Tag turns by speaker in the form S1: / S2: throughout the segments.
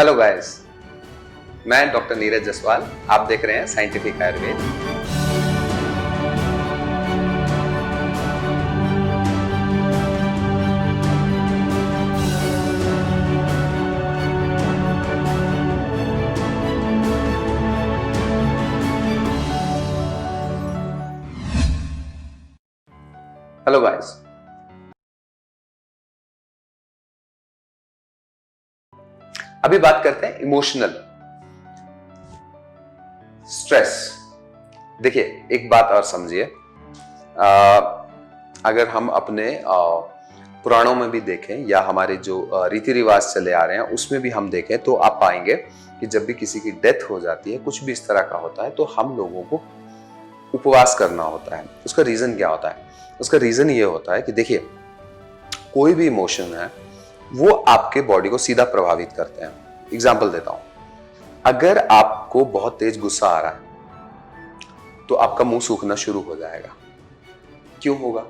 S1: Hello guys, मैं doctor Neeraj Jaswal. आप देख रहे हैं साइंटिफिक आयुर्वेद। हेलो गाइस, अभी बात करते हैं इमोशनल स्ट्रेस। देखिए, एक बात और समझिए, अगर हम अपने पुराणों में भी देखें या हमारे जो रीति रिवाज चले आ रहे हैं उसमें भी हम देखें तो आप पाएंगे कि जब भी किसी की डेथ हो जाती है, कुछ भी इस तरह का होता है, तो हम लोगों को उपवास करना होता है। उसका रीजन क्या होता है? उसका रीजन ये होता है कि देखिए, कोई भी इमोशन है वो आपके बॉडी को सीधा प्रभावित करते हैं। एग्जाम्पल देता हूं, अगर आपको बहुत तेज गुस्सा आ रहा है तो आपका मुंह सूखना शुरू हो जाएगा। क्यों होगा?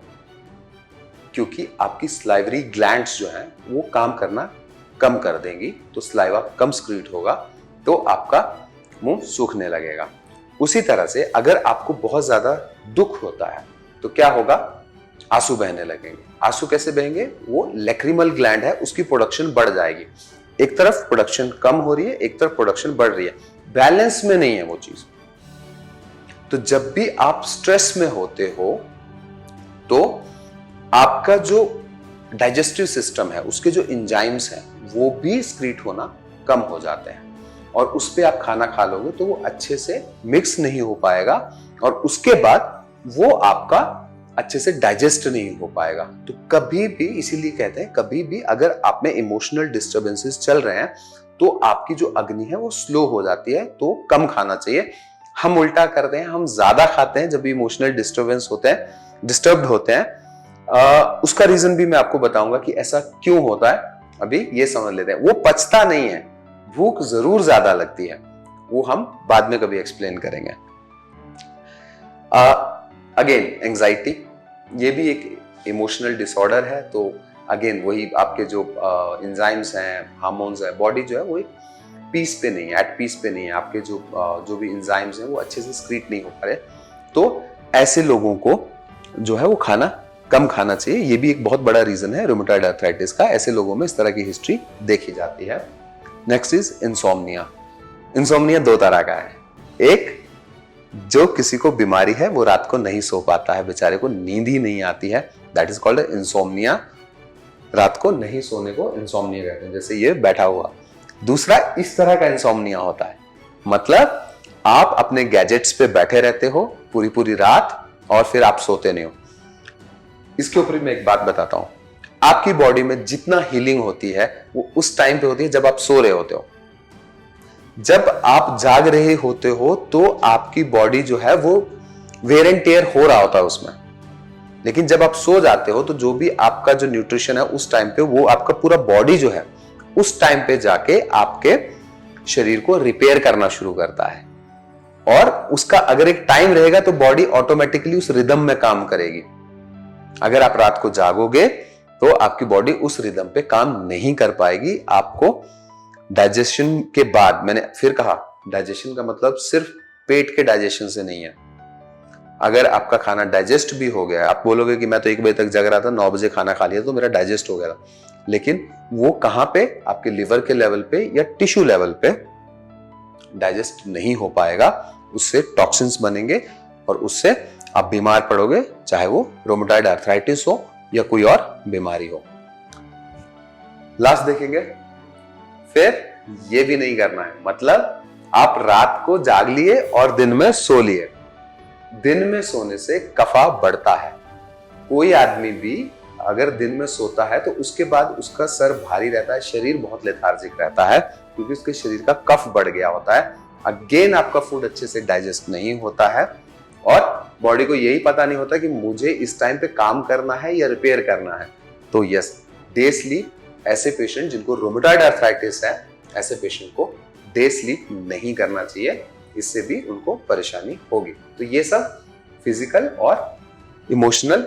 S1: क्योंकि आपकी स्लाइवरी ग्लैंड्स जो हैं वो काम करना कम कर देंगी, तो स्लाइवा कम स्क्रीट होगा, तो आपका मुंह सूखने लगेगा। उसी तरह से अगर आपको बहुत ज्यादा दुख होता है तो क्या होगा? आंसू बहने लगेंगे। आंसू कैसे बहेंगे? वो लैक्रिमल ग्लैंड है, उसकी प्रोडक्शन बढ़ जाएगी। एक तरफ प्रोडक्शन कम हो रही है, एक तरफ प्रोडक्शन बढ़ रही है, बैलेंस में नहीं है वो चीज। तो जब भी आप स्ट्रेस में होते हो तो आपका जो डाइजेस्टिव सिस्टम है, उसके जो एंजाइम्स हैं वो भी स्क्रीट होना कम हो जाते हैं, और उस पे आप खाना खा लोगे तो वो अच्छे से मिक्स नहीं हो पाएगा, और उसके बाद वो आपका अच्छे से डाइजेस्ट नहीं हो पाएगा। तो कभी भी, इसीलिए कहते हैं, कभी भी अगर आप में इमोशनल डिस्टर्बेंसेस चल रहे हैं तो आपकी जो अग्नि है वो स्लो हो जाती है, तो कम खाना चाहिए। हम उल्टा करते हैं, हम ज्यादा खाते हैं जब भी इमोशनल डिस्टर्बेंस होते हैं, डिस्टर्ब्ड होते हैं। उसका रीजन भी मैं आपको बताऊंगा कि ऐसा क्यों होता है। अभी ये समझ लेते हैं, वो पचता नहीं है, भूख जरूर ज्यादा लगती है, वो हम बाद में कभी एक्सप्लेन करेंगे। अगेन, एंजाइटी, ये भी एक इमोशनल डिसऑर्डर है। तो अगेन वही, आपके जो एंजाइम्स हैं, हार्मोन्स हैं, बॉडी जो है वो एक पीस पे नहीं है, एट पीस पे नहीं है। आपके जो भी एंजाइम्स हैं वो अच्छे से स्क्रीट नहीं हो पा रहे, तो ऐसे लोगों को जो है वो खाना कम खाना चाहिए। ये भी एक बहुत बड़ा रीजन है रूमेटॉइड आर्थराइटिस का। ऐसे लोगों में इस तरह की हिस्ट्री देखी जाती है। Next is insomnia. इंसोम्निया दो तरह का है। एक, जो किसी को बीमारी है वो रात को नहीं सो पाता है, बेचारे को नींद ही नहीं आती है, दैट इज कॉल्ड इंसोम्निया। रात को नहीं सोने को इंसोम्निया कहते हैं, जैसे ये बैठा हुआ। दूसरा, इस तरह का इंसोम्निया होता है, मतलब आप अपने गैजेट्स पे बैठे रहते हो पूरी पूरी रात और फिर आप सोते नहीं हो। इसके ऊपर मैं एक बात बताता हूं, आपकी बॉडी में जितना हीलिंग होती है वो उस टाइम पे होती है जब आप सो रहे होते हो। जब आप जाग रहे होते हो तो आपकी बॉडी जो है वो वेयर एंड टेयर हो रहा होता है उसमें, लेकिन जब आप सो जाते हो तो जो भी आपका जो न्यूट्रिशन है उस टाइम पे, वो आपका पूरा बॉडी जो है उस टाइम पे जाके आपके शरीर को रिपेयर करना शुरू करता है, और उसका अगर एक टाइम रहेगा तो बॉडी ऑटोमेटिकली उस रिदम में काम करेगी। अगर आप रात को जागोगे तो आपकी बॉडी उस रिदम पे काम नहीं कर पाएगी। आपको डाइजेशन के बाद, मैंने फिर कहा, डाइजेशन का मतलब सिर्फ पेट के डाइजेशन से नहीं है। अगर आपका खाना डाइजेस्ट भी हो गया, आप बोलोगे कि मैं तो 1 बजे तक जग रहा था, 9 बजे खाना खा लिया तो मेरा डाइजेस्ट हो गया था, लेकिन वो कहां पे? आपके लिवर के लेवल पे या टिश्यू लेवल पे डाइजेस्ट नहीं हो पाएगा। उससे टॉक्सिन्स बनेंगे और उससे आप बीमार पड़ोगे, चाहे वो रूमेटॉइड आर्थराइटिस हो या कोई और बीमारी हो। लास्ट देखेंगे, फिर ये भी नहीं करना है, मतलब आप रात को जाग लिए और दिन में सो लिए। दिन में सोने से कफा बढ़ता है। कोई आदमी भी अगर दिन में सोता है तो उसके बाद उसका सर भारी रहता है, शरीर बहुत लेथार्जिक रहता है, क्योंकि उसके शरीर का कफ बढ़ गया होता है। अगेन आपका फूड अच्छे से डाइजेस्ट नहीं होता है, और बॉडी को यही पता नहीं होता कि मुझे इस टाइम पे काम करना है या रिपेयर करना है। तो यस, डे स्लीप, ऐसे पेशेंट जिनको रूमेटॉइड आर्थराइटिस है, ऐसे पेशेंट को डे स्लीप नहीं करना चाहिए, इससे भी उनको परेशानी होगी। तो ये सब फिजिकल और इमोशनल